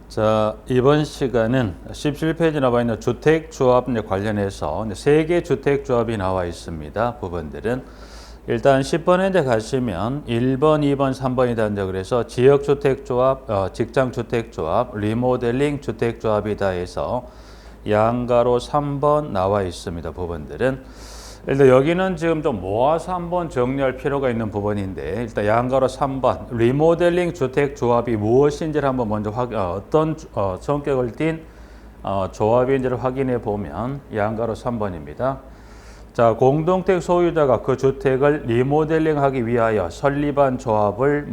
자, 이번 시간은 17페이지 나와 있는 주택조합 관련해서 3개 주택조합이 나와 있습니다. 부분들은 일단 10번에 이제 가시면 1번, 2번, 3번이 단다 그래서 지역주택조합, 직장주택조합, 리모델링 주택조합이다 해서 양가로 3번 나와 있습니다. 부분들은 일단 여기는 지금 좀 모아서 한번 정리할 필요가 있는 부분인데 일단 양가로 3번 리모델링 주택조합이 무엇인지를 한번 먼저 어떤 성격을 띤 조합인지를 확인해 보면 양가로 3번입니다. 자, 공동택 소유자가 그 주택을 리모델링하기 위하여 설립한 조합을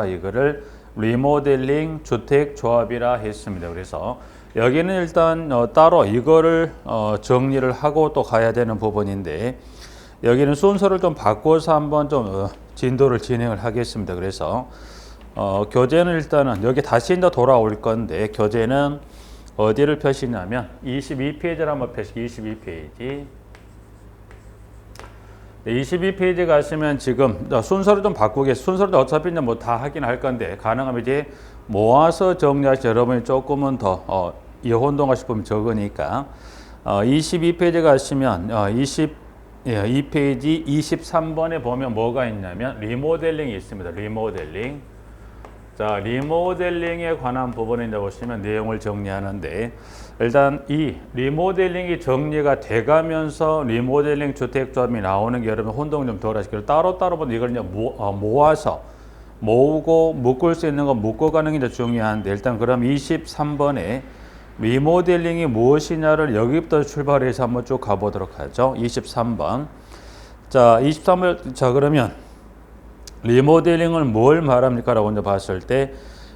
이거를 리모델링 주택조합이라 했습니다. 그래서 여기는 일단 따로 이거를 정리를 하고 또 가야 되는 부분인데 여기는 순서를 좀 바꿔서 한번 좀 진도를 진행을 하겠습니다. 그래서 교재는 일단은 여기 다시 이제 돌아올 건데 교재는 어디를 펴시냐면 22페이지를 한번 펴시 22페이지. 22페이지 가시면 지금 순서를 좀 바꾸겠습니다. 순서를 어차피 이제 뭐 다 하긴 할 건데 가능하면 이제 모아서 정리하시 여러분이 조금은 더 이혼동화 싶으면 적으니까 22페이지 가시면 22페이지 23번에 보면 뭐가 있냐면 리모델링이 있습니다. 리모델링. 자, 리모델링에 관한 부분에 이제 보시면 내용을 정리하는데 일단 이 리모델링이 정리가 돼가면서 리모델링 주택조합이 나오는 게 여러분 혼동 좀 덜 하시기로 따로따로 보면 이걸 이제 모아서 모으고 묶을 수 있는 거 묶어 가는 게 이제 중요한데 일단 그럼 23번에 리모델링이 무엇이냐를 여기부터 출발해서 한번 쭉 가보도록 하죠. 23번. 자, 23번. 자, 그러면 리모델링을 뭘 말합니까? 라고 먼저 봤을 때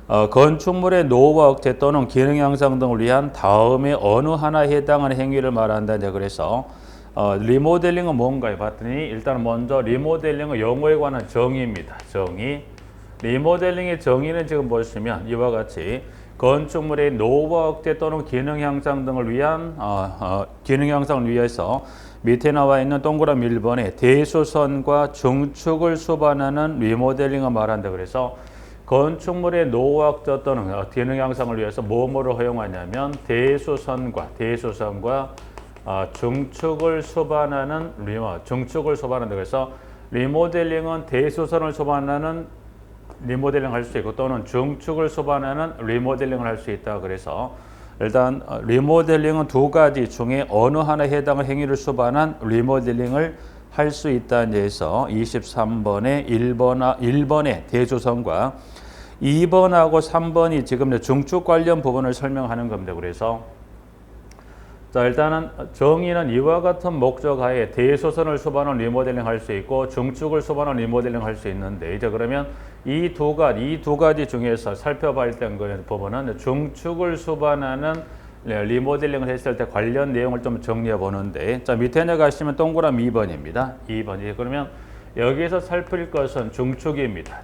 건축물의 노후와 억제 또는 기능 향상 등을 위한 다음에 어느 하나에 해당하는 행위를 말한다. 이제 그래서 리모델링은 뭔가요? 봤더니 일단 먼저 리모델링은 용어에 관한 정의입니다. 정의. 리모델링의 정의는 지금 보시면 이와 같이 건축물의 노후와 억제 또는 기능 향상 등을 위한 기능 향상을 위해서 밑에 나와 있는 동그라미 1번에 대수선과 중축을 수반하는 리모델링을 말한다. 그래서 건축물의 노후와 억제 또는 기능 향상을 위해서 뭐를 허용하냐면 대수선과 중축을 수반하는 중축을 수반한다. 그래서 리모델링은 대수선을 수반하는 리모델링 할 수 있고 또는 중축을 수반하는 리모델링을 할 수 있다. 그래서 일단 리모델링은 두 가지 중에 어느 하나에 해당하는 행위를 수반한 리모델링을 할 수 있다는 데에서 23번에 1번의 대조선과 2번하고 3번이 지금 중축 관련 부분을 설명하는 겁니다. 그래서 자, 일단은 정의는 이와 같은 목적하에 대소선을 수반한 리모델링 할 수 있고 중축을 수반한 리모델링 할 수 있는데 이제 그러면 이 두 가지 중에서 살펴봐야 되는 부분은 중축을 수반하는 리모델링을 했을 때 관련 내용을 좀 정리해 보는데 자, 밑에 가시면 동그라미 2번입니다. 2번. 그러면 여기서 살필 것은 중축입니다.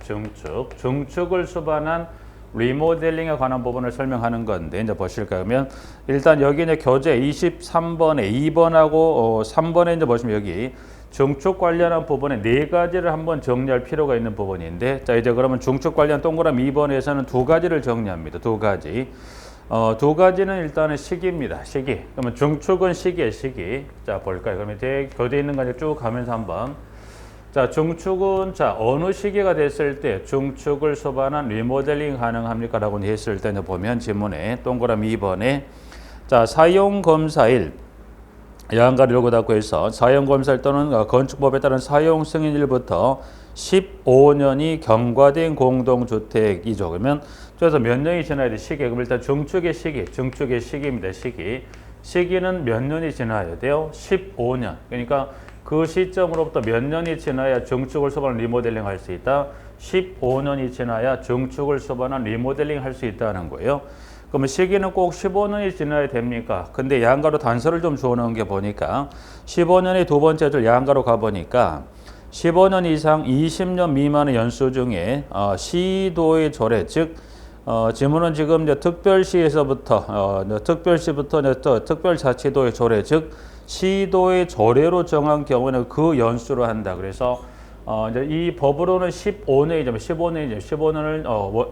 중축을 수반한 리모델링에 관한 부분을 설명하는 건데 이제 보실까요? 그러면 일단 여기 이제 교재 23번에 2번하고 3번에 이제 보시면 여기 중축 관련한 부분에 네 가지를 한번 정리할 필요가 있는 부분인데 자, 이제 그러면 중축 관련 동그라미 2번에서는 두 가지를 정리합니다. 두 가지. 두 가지는 일단은 시기입니다. 시기. 그러면 중축은 시기예요, 시기. 자, 볼까요? 그러면 이제 교재에 있는 거 쭉 가면서 한번 자, 중축은 자, 어느 시기가 됐을 때 중축을 수반한 리모델링 가능합니까? 라고 했을 때 보면 지문에 동그라미 2번에 자, 사용검사일 양가를 열고 닫고 해서 사용검사일 또는 건축법에 따른 사용 승인일부터 15년이 경과된 공동주택이죠. 그러면 그래서 몇 년이 지나야 돼? 시기. 그럼 일단 중축의 시기입니다. 시기는 몇 년이 지나야 돼요? 15년. 그러니까 그 시점으로부터 몇 년이 지나야 중축을 수반한 리모델링 할 수 있다. 15년이 지나야 중축을 수반한 리모델링 할 수 있다는 거예요. 그러면 시기는 꼭 15년이 지나야 됩니까? 근데 양가로 단서를 좀 주어놓은 게 보니까 15년의 두 번째 줄 양가로 가보니까 15년 이상 20년 미만의 연수 중에 시도의 조례 즉 지문은 지금 이제 특별시에서부터 특별시부터 특별자치도의 조례 즉 시도의 조례로 정한 경우는 그 연수로 한다. 그래서 이제 이 법으로는 15년이죠.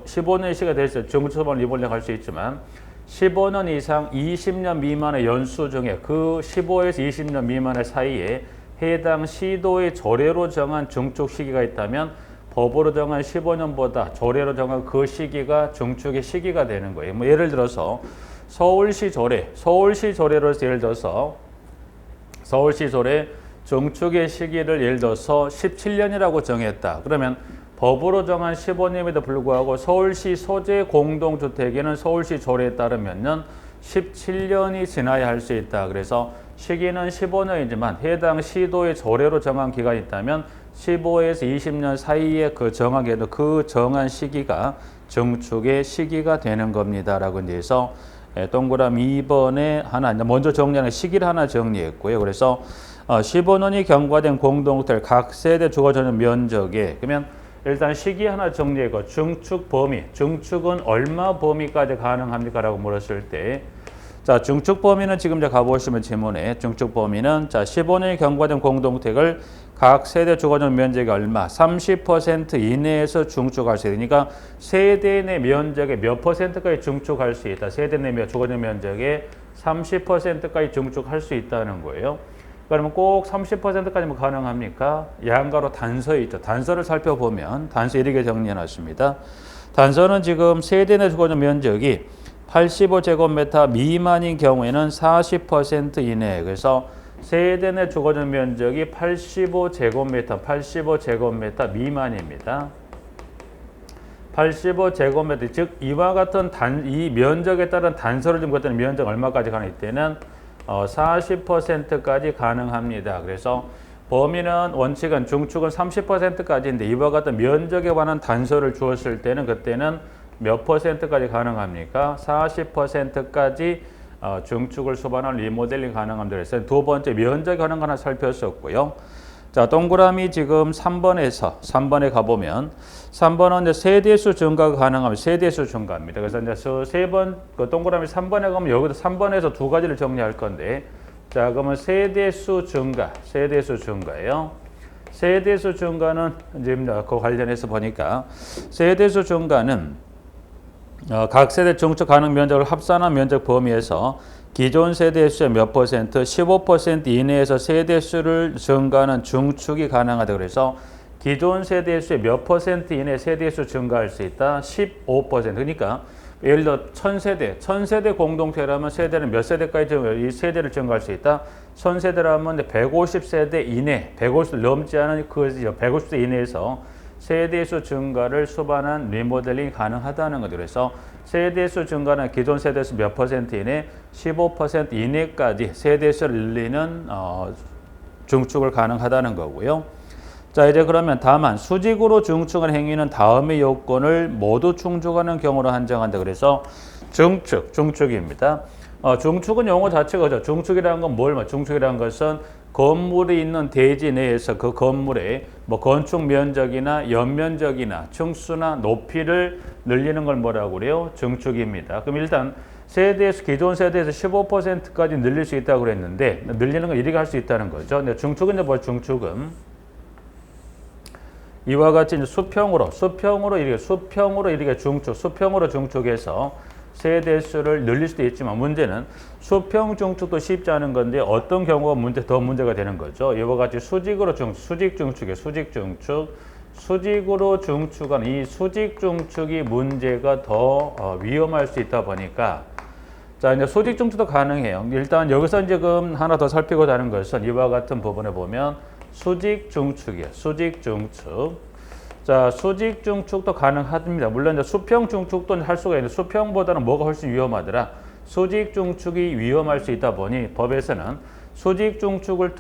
15년의 시가 될수 증축 소반을 리볼링 할 수 있지만 15년 이상 20년 미만의 연수 중에 그 15에서 20년 미만의 사이에 해당 시도의 조례로 정한 증축 시기가 있다면 법으로 정한 15년보다 조례로 정한 그 시기가 증축의 시기가 되는 거예요. 뭐 예를 들어서 서울시 조례로서 예를 들어서 서울시 조례 증축의 시기를 예를 들어서 17년이라고 정했다. 그러면 법으로 정한 15년에도 불구하고 서울시 소재 공동주택에는 서울시 조례에 따르면 17년이 지나야 할 수 있다. 그래서 시기는 15년이지만 해당 시도의 조례로 정한 기간이 있다면 15에서 20년 사이에 그 정하게도 그 정한 시기가 증축의 시기가 되는 겁니다라고 이제 해서 동그라미 2번에 하나 먼저 정리하는 시기를 하나 정리했고요. 그래서 15년이 경과된 공동주택 각 세대 주거 전용 면적에 그러면 일단 시기 하나 정리하고 증축 범위, 증축은 얼마 범위까지 가능합니까? 라고 물었을 때 자, 증축 범위는 지금 이제 가보시면 지문에 증축 범위는 자, 15년이 경과된 공동주택을 각 세대 주거전 면적이 얼마? 30% 이내에서 증축할 수 있으니까 세대 내 면적의 몇 %까지 증축할 수 있다. 세대 내 주거전 면적의 30%까지 증축할 수 있다는 거예요. 그러면 꼭 30%까지만 가능합니까? 양가로 단서에 있죠. 단서를 살펴보면 단서 이렇게 정리해놨습니다. 단서는 지금 세대 내 주거전 면적이 85제곱미터 미만인 경우에는 40% 이내. 그래서 세대 내 주거전 면적이 85제곱미터 미만입니다. 85제곱미터 즉 이와 같은 이 면적에 따른 단서를 좀 갖다는 면적 얼마까지 가능 이때는 40%까지 가능합니다. 그래서 범위는 원칙은 증축은 30%까지인데 이와 같은 면적에 관한 단서를 주었을 때는 그때는 몇 %까지 가능합니까? 40%까지 증축을 수반한 리모델링 가능합니다. 그래서 두 번째 면적이 가능한 하나 살폈었고요. 자, 동그라미 지금 3번에 가보면 3번은 이제 세대수 증가가 가능하면 세대수 증가입니다. 그래서 이제 그 동그라미 3번에 가면 여기도 3번에서 두 가지를 정리할 건데 자, 그러면 세대수 증가예요. 세대수 증가는 이제 그 관련해서 보니까 세대수 증가는 각 세대 증축 가능 면적을 합산한 면적 범위에서 기존 세대수의 몇 %, 15% 이내에서 세대수를 증가하는 증축이 가능하다. 그래서 기존 세대수의 몇 % 이내 세대수 증가할 수 있다. 15%. 그러니까 예를 들어 1000세대 공동체라면 세대는 몇 세대까지 이 세대를 증가할 수 있다. 1000세대라면 150세대 이내, 150세 넘지 않은 그 150세 이내에서 세대수 증가를 수반한 리모델링이 가능하다는 거죠. 그래서 세대수 증가는 기존 세대수 몇 % 이내, 15% 이내까지 세대수를 늘리는 증축을 가능하다는 거고요. 자, 이제 그러면 다만 수직으로 증축한 행위는 다음의 요건을 모두 충족하는 경우로 한정한다. 그래서 증축입니다. 증축은 용어 자체가 증축이라는 건 뭘 말이야? 증축이라는 것은 건물이 있는 대지 내에서 그 건물의 뭐 건축 면적이나 연면적이나 층수나 높이를 늘리는 걸 뭐라고 그래요? 증축입니다. 그럼 일단 기존 세대에서 15%까지 늘릴 수 있다고 그랬는데 늘리는 건 이렇게 할 수 있다는 거죠. 근데 증축은 뭐 증축은 이와 같이 이제 수평으로 이렇게 수평으로 증축해서 세대수를 늘릴 수도 있지만 문제는 수평 증축도 쉽지 않은 건데 어떤 경우가 더 문제가 되는 거죠. 이와 같이 수직으로 수직 증축. 수직으로 증축한 이 수직 증축이 문제가 더 위험할 수 있다 보니까 자, 이제 수직 증축도 가능해요. 일단 여기서 지금 하나 더 살피고자 하는 것은 이와 같은 부분에 보면 수직 증축이에요. 수직 증축. 자, 수직 증축도 가능합니다. 물론 이제 수평 증축도 할 수가 있는데 수평보다는 뭐가 훨씬 위험하더라. 수직 증축이 위험할 수 있다 보니 법에서는 수직 증축을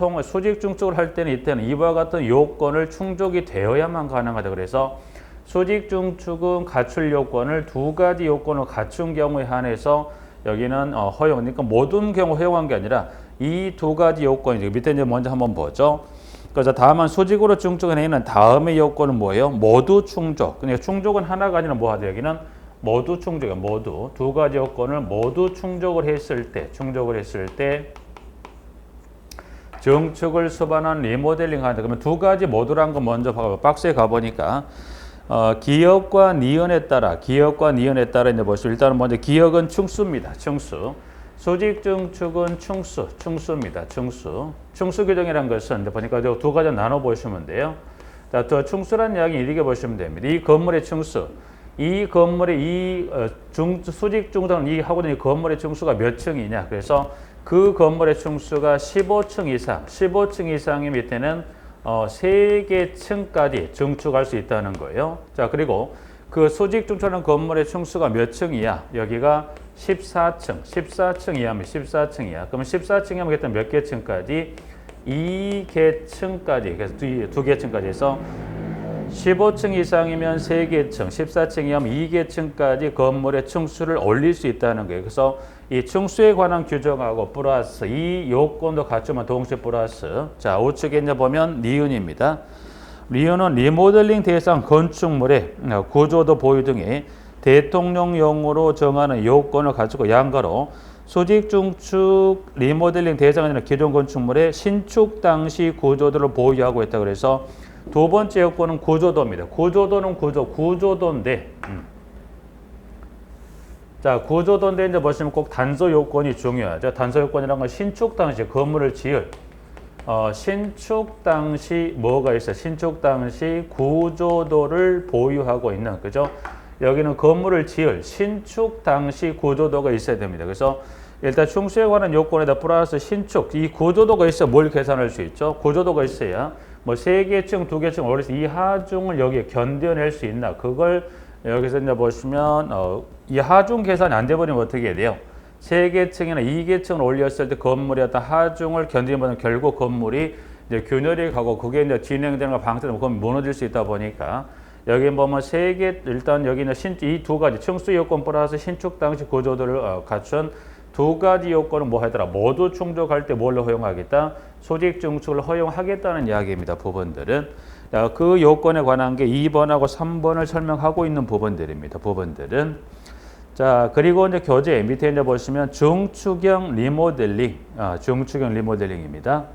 할 때는 이때는 이와 같은 요건을 충족이 되어야만 가능하다. 그래서 수직 증축은 갖출 요건을 두 가지 요건을 갖춘 경우에 한해서 여기는 허용이니까 모든 경우 허용한 게 아니라 이 두 가지 요건이죠. 밑에 이제 먼저 한번 보죠. 그래서 다만 수직으로 증축한 행위는 다음의 요건은 뭐예요? 모두 충족. 그러니까 충족은 하나가 아니라 뭐 하죠? 여기는 모두 충족이에요. 모두 두 가지 요건을 모두 충족을 했을 때 증축을 수반한 리모델링 하는데 그러면 두 가지 모듈한 거 먼저 박스에 가보니까 기역과 니은에 따라 이제 보시면 일단은 먼저 기역은 충수입니다. 충수. 수직 증축은 충수입니다. 충수 규정이란 것은 이제 보니까 두 가지 나눠 보시면 돼요. 자, 더 충수란 이야기 이렇게 보시면 됩니다. 이 건물의 충수. 이 건물의 수직 중앙 이 하고 있는 이 건물의 층수가 몇 층이냐. 그래서 그 건물의 층수가 15층 이상, 15층 이상의 밑에는 3개 층까지 증축할 수 있다는 거예요. 자, 그리고 그 수직 중앙 건물의 층수가 몇 층이야? 여기가 14층 이하면 14층 이하. 그러면 14층이면 그때 몇 개 층까지? 2개 층까지. 그래서 두 개 층까지 해서 15층 이상이면 3개 층, 14층 이하면 2개 층까지 건물의 층수를 올릴 수 있다는 거예요. 그래서 이 층수에 관한 규정하고 플러스 이 요건도 갖추면 동시에 플러스. 자, 우측에 이제 보면 니은입니다. 니은은 리모델링 대상 건축물의 구조도 보유 등의 대통령령으로 정하는 요건을 가지고 양가로 수직 중축 리모델링 대상이 아니라 기존 건축물의 신축 당시 구조도를 보유하고 있다. 그래서 두 번째 요건은 구조도입니다. 구조도는 구조도인데, 자, 구조도인데 이제 보시면 꼭 단서 요건이 중요하죠. 단서 요건이라는 건 신축 당시 건물을 지을, 신축 당시 뭐가 있어요? 신축 당시 구조도를 보유하고 있는, 그죠? 여기는 건물을 지을 신축 당시 구조도가 있어야 됩니다. 그래서 일단 충수에 관한 요건에다 플러스 신축, 이 구조도가 있어야 뭘 계산할 수 있죠? 구조도가 있어야 뭐 3개 층, 2개 층 올려서 이 하중을 여기에 견뎌낼 수 있나? 그걸 여기서 이제 보시면 이 하중 계산이 안 돼버리면 어떻게 해야 돼요? 3개 층이나 2개 층을 올렸을 때 건물의 어떤 하중을 견디면 결국 건물이 이제 균열이 가고 그게 이제 진행되는 거 방치되면 그건 무너질 수 있다 보니까 여기 보면 3개 일단 여기는 이 두 가지 층수 요건 플러스 신축 당시 구조도를 갖춘 두 가지 요건은 뭐 하더라? 모두 충족할 때 뭘 허용하겠다? 수직 증축을 허용하겠다는 이야기입니다. 부분들은. 자, 그 요건에 관한 게 2번하고 3번을 설명하고 있는 부분들입니다. 부분들은. 자, 그리고 이제 교재 밑에 이제 보시면 중축형 리모델링, 중축형 리모델링입니다.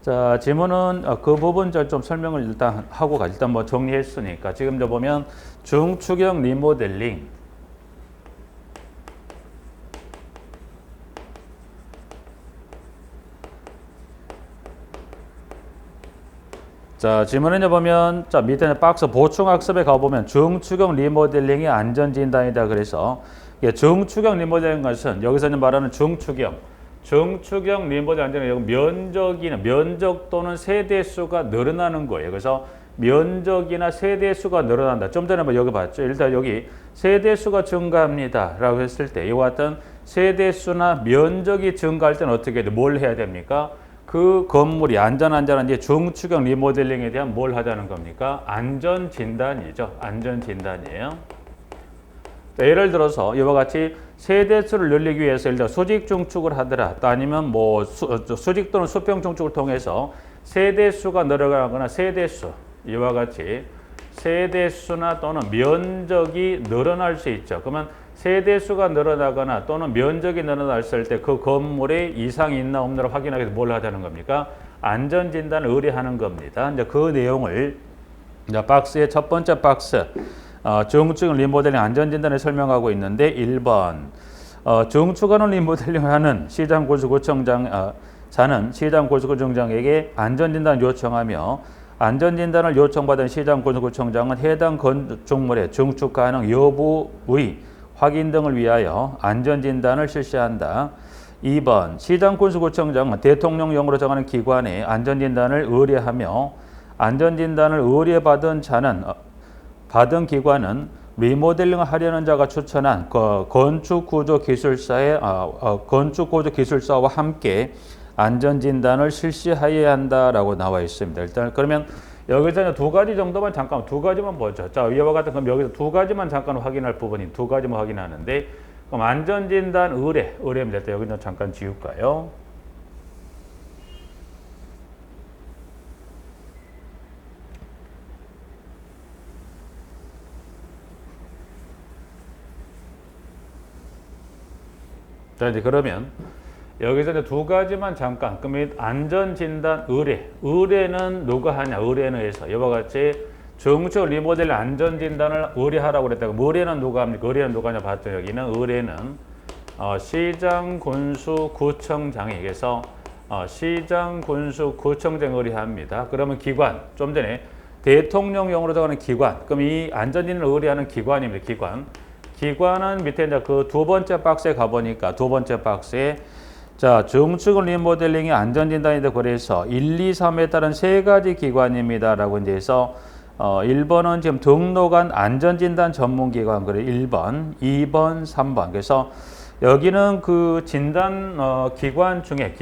자, 지문은 그 부분 좀 설명을 일단 하고 일단 뭐 정리했으니까 지금 이제 보면 중축형 리모델링. 자, 지문에 보면 자, 밑에 박스 보충학습에 가보면 중축형 리모델링이 안전진단이다. 그래서 중축형 리모델링 것은 여기서 말하는 중축형 리모델링 안전은 여기 면적 또는 세대수가 늘어나는 거예요. 그래서 면적이나 세대수가 늘어난다. 좀 전에 여기 봤죠. 일단 여기 세대수가 증가합니다 라고 했을 때 이와 같은 세대수나 면적이 증가할 때는 어떻게 해야 돼? 뭘 해야 됩니까? 그 건물이 안전한지 중축형 리모델링에 대한 뭘 하자는 겁니까? 안전진단이죠. 안전진단이에요. 예를 들어서 이와 같이 세대수를 늘리기 위해서 일단 수직 중축을 하더라. 또 아니면 뭐 수직 또는 수평 중축을 통해서 세대수가 늘어가거나 세대수 이와 같이 세대수나 또는 면적이 늘어날 수 있죠. 그러면 세대수가 늘어나거나 또는 면적이 늘어났을 때 그 건물에 이상이 있나 없나를 확인하기 위해서 뭘 하자는 겁니까? 안전진단을 의뢰하는 겁니다. 이제 그 내용을 이제 박스의 첫 번째 박스 중축형 리모델링 안전진단을 설명하고 있는데 1번 중축하는 리모델링을 하는 시장군수구청장자는 시장군수구청장에게 안전진단을 요청하며 안전진단을 요청받은 시장군수구청장은 해당 건축물의 중축 가능 여부의 확인 등을 위하여 안전진단을 실시한다. 2번 시장군수구청장은 대통령령으로 정하는 기관에 안전진단을 의뢰하며 안전진단을 의뢰받은 자는 받은 기관은 리모델링을 하려는 자가 추천한 건축구조기술사와 함께 안전진단을 실시하여야 한다라고 나와 있습니다. 일단 그러면 여기서 두 가지 정도만 잠깐 두 가지만 보죠. 자, 이와 같은 그럼 여기서 두 가지만 잠깐 확인할 부분이 두 가지만 확인하는데 그럼 안전진단 의뢰입니다. 여기는 잠깐 지울까요? 자, 이제 그러면 여기서 이제 두 가지만 잠깐. 그러면 안전진단 의뢰는 누가 하냐? 의뢰는 해서 이와 같이 정축 리모델링 안전진단을 의뢰하라고 그랬다가 의뢰는 누가 합니까? 의뢰는 누가 하냐 봤더니 여기는 의뢰는 시장, 군수, 구청장이 그래서 시장, 군수, 구청장 의뢰합니다. 그러면 기관 좀 전에 대통령령으로 들어가는 기관. 그럼 이 안전진단을 의뢰하는 기관입니다. 기관은 밑에 이제 그 두 번째 박스에 가보니까 두 번째 박스에 자, 정축 리모델링의 안전진단인데 그래서 1, 2, 3에 따른 세 가지 기관입니다라고 이제 해서 1번은 지금 등록한 안전진단 전문기관 그래 1번, 2번, 3번. 그래서 여기는 그 진단 기관 중에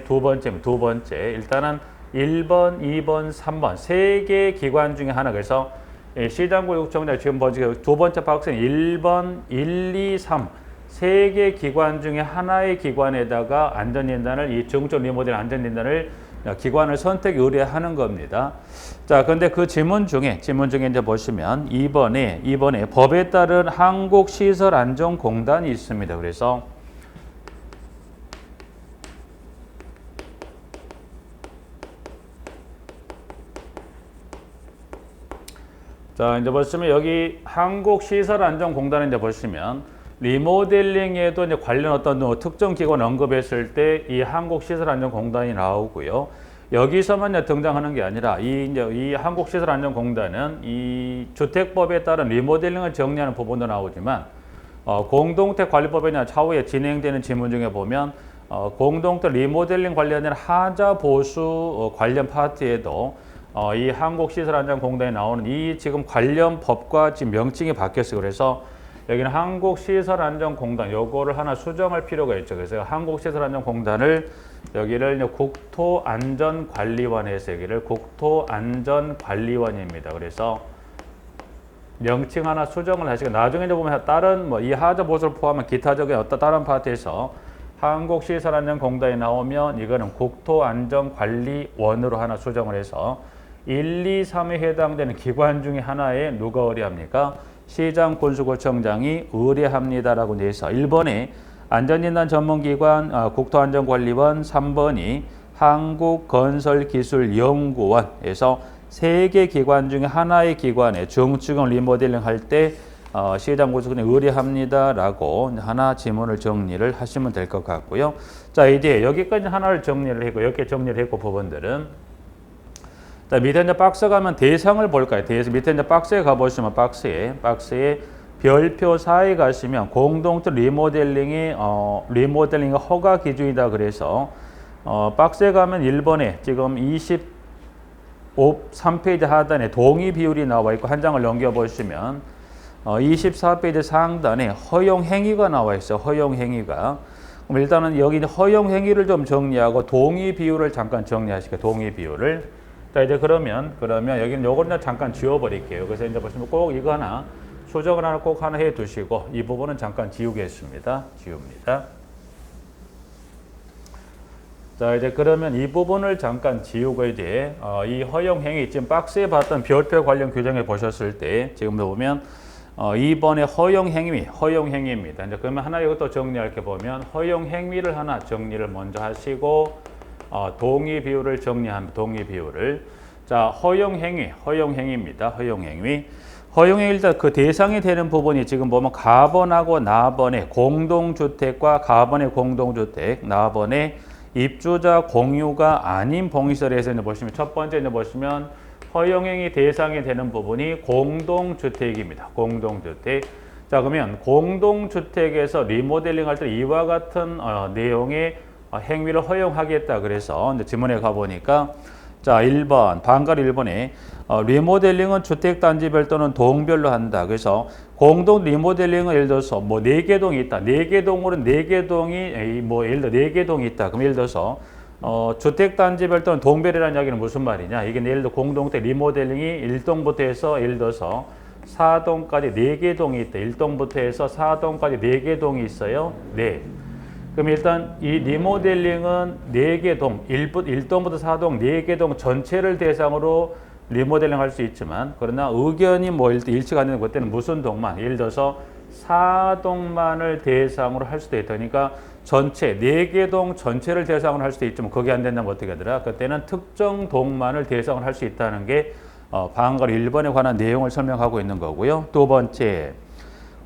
두 번째 일단은 1번, 2번, 3번 세 개 기관 중에 하나. 그래서 시장구역청장 지금 보시면 두 번째 박스는 1번, 1, 2, 3 세 개 기관 중에 하나의 기관에다가 안전진단을 이 정축 리모델링 안전진단을 기관을 선택 의뢰하는 겁니다. 자, 그런데 그 지문 중에 이제 보시면 2번에 법에 따른 한국시설안전공단이 있습니다. 그래서 자, 이제 보시면 여기 한국시설안전공단에 이제 보시면 리모델링에도 이제 관련 어떤 특정 기관 언급했을 때 이 한국시설안전공단이 나오고요. 여기서만 등장하는 게 아니라 이 한국시설안전공단은 이 주택법에 따른 리모델링을 정리하는 부분도 나오지만 공동택관리법이나 차후에 진행되는 지문 중에 보면 공동택 리모델링 관련된 하자 보수 관련 파트에도 이 한국시설안전공단에 나오는 이 지금 관련 법과 지금 명칭이 바뀌었어요. 그래서 여기는 한국시설안전공단 요거를 하나 수정할 필요가 있죠. 그래서 한국시설안전공단을 여기를 국토안전관리원에서 여기를 국토안전관리원입니다. 그래서 명칭 하나 수정을 하시고 나중에 이제 보면 다른 이 하자 보수를 포함한 기타적인 어떤 다른 파트에서 한국시설안전공단이 나오면 이거는 국토안전관리원으로 하나 수정을 해서 1, 2, 3에 해당되는 기관 중에 하나에 누가 의뢰합니까? 시장, 군수구청장이 의뢰합니다라고 돼 있어. 1번에 안전진단 전문기관 국토안전관리원, 3번이 한국건설기술연구원에서 세 개 기관 중에 하나의 기관에 정축형 리모델링 할 때 시장, 군수구청장이 의뢰합니다라고 하나 지문을 정리를 하시면 될 것 같고요. 자, 이제 여기까지 하나를 정리를 했고 이렇게 정리를 했고 부분들은 자, 밑에 이제 박스 가면 대상을 볼까요? 밑에 이제 박스에 가보시면 박스에 별표 4에 가시면 공동택 리모델링이 리모델링 허가 기준이다. 그래서 박스에 가면 1번에 지금 23페이지 하단에 동의 비율이 나와 있고 한 장을 넘겨 보시면 24페이지 상단에 허용 행위가 나와 있어요. 허용 행위가. 그럼 일단은 여기 허용 행위를 좀 정리하고 동의 비율을 잠깐 정리하실게요. 동의 비율을. 자, 이제 그러면 여기는 요거는 잠깐 지워버릴게요. 그래서 이제 보시면 꼭 이거 하나 수정을 하나 꼭 하나 해 두시고 이 부분은 잠깐 지우겠습니다. 지웁니다. 자, 이제 그러면 이 부분을 잠깐 지우고 이제 이 허용 행위 지금 박스에 봤던 별표 관련 규정에 보셨을 때 지금도 보면 2번의 허용 행위입니다. 이제 그러면 하나 이것도 정리할 게 보면 허용 행위를 하나 정리를 먼저 하시고 동의 비율을 정리합니다. 동의 비율을. 자, 허용 행위입니다. 허용 행위 일단 그 대상이 되는 부분이 지금 보면 가번하고 나번의 공동주택과 가번의 공동주택, 나번의 입주자 공유가 아닌 봉시설에서 이제 보시면 첫 번째 이제 보시면 허용 행위 대상이 되는 부분이 공동주택입니다. 공동주택. 자, 그러면 공동주택에서 리모델링 할 때 이와 같은 내용의 행위를 허용하겠다. 그래서 이제 지문에 가보니까 자 1번 반가리 1번에 리모델링은 주택단지 별도는 동별로 한다. 그래서 공동 리모델링은 예를 들어서 뭐 4개 동이 있다. 4개 동으로는 4개 동이 뭐 예를 들어 4개 동이 있다. 그럼 예를 들어서 주택단지 별도는 동별이라는 이야기는 무슨 말이냐? 이게 예를 들어 공동주택 리모델링이 1동부터 해서 예를 들어서 4동까지 4개 동이 있다. 1동부터 해서 4동까지 4개 동이 있어요. 네. 그럼 일단 이 리모델링은 4개 동, 1동부터 4동, 4개 동 전체를 대상으로 리모델링 할 수 있지만 그러나 의견이 뭐 일치가 안 되는 그때는 무슨 동만, 예를 들어서 4동만을 대상으로 할 수도 있다. 그러니까 전체 4개 동 전체를 대상으로 할 수도 있지만 그게 안 된다면 어떻게 하더라? 그때는 특정 동만을 대상으로 할 수 있다는 게 방안가로 1번에 관한 내용을 설명하고 있는 거고요. 두 번째,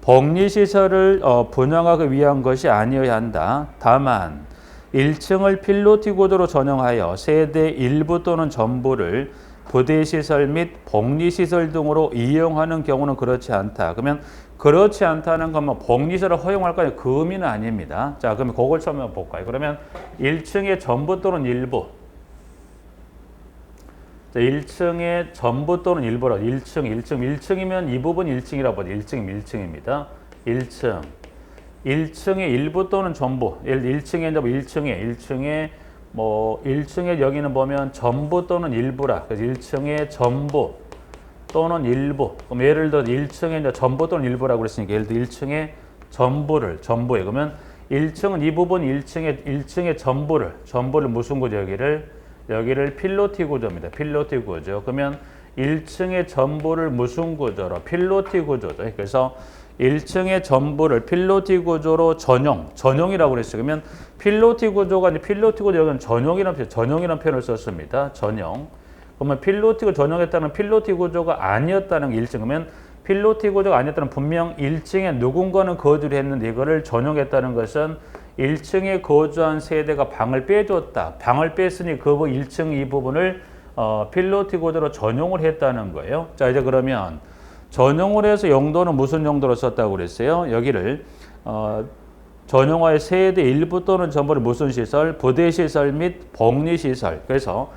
복리시설을 분양하기 위한 것이 아니어야 한다. 다만 1층을 필로티 구조로 전용하여 세대 일부 또는 전부를 부대시설 및 복리시설 등으로 이용하는 경우는 그렇지 않다. 그러면 그렇지 않다는 건 뭐 복리시설을 허용할 거냐 그 의미는 아닙니다. 자, 그러면 그걸 설명 볼까요? 그러면 1층의 전부 또는 일부. 자, 1층의 전부 또는 일부라. 1층이면 이 부분 1층이라고 보죠. 1층이면 1층입니다. 1층. 1층의 일부 또는 전부. 1층에 뭐 1층에 여기는 보면 전부 또는 일부라. 그래서 1층의 전부 또는 일부. 그럼 예를 들어 1층에 이제 전부 또는 일부라고 그랬으니까 예를 들어 1층의 전부에 그러면 1층은 이 부분 1층의 전부를 무슨 구조 여기를 필로티 구조입니다. 필로티 구조. 그러면 1층의 전부를 무슨 구조로? 필로티 구조죠. 그래서 1층의 전부를 필로티 구조로 전용이라고 그랬어요. 그러면 필로티 구조가 아니 필로티 구조 여기는 전용이라는 표현을 썼습니다. 전용. 그러면 필로티 구조 전용했다는 필로티 구조가 아니었다는 게 1층. 그러면 필로티 구조가 아니었다는 분명 1층에 누군가는 거주를 했는데 이거를 전용했다는 것은 1층에 거주한 세대가 방을 빼줬다. 방을 뺐으니 그 1층 이 부분을 필로티 구조로 전용을 했다는 거예요. 자, 이제 그러면 전용을 해서 용도는 무슨 용도로 썼다고 그랬어요? 여기를 전용화의 세대 일부 또는 전부를 무슨 시설? 부대시설 및 복리시설. 그래서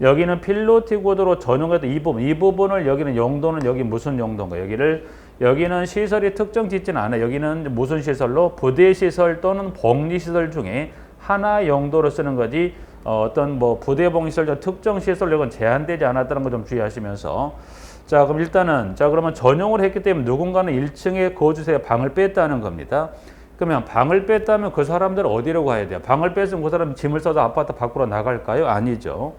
여기는 필로티 구조로 전용했던 이 부분을 여기는 용도는 여기 무슨 용도인가? 여기는 시설이 특정 짓지는 않아요. 여기는 무슨 시설로? 부대시설 또는 복리시설 중에 하나 용도로 쓰는 거지 어떤 뭐 부대 복리시설 특정 시설로 이건 제한되지 않았다는 거 좀 주의하시면서 자, 그럼 일단은 그러면 전용을 했기 때문에 누군가는 1층에 거주세에 방을 뺐다는 겁니다. 그러면 방을 뺐다면 그 사람들은 어디로 가야 돼요? 방을 뺐으면 그 사람 짐을 싸서 아파트 밖으로 나갈까요? 아니죠.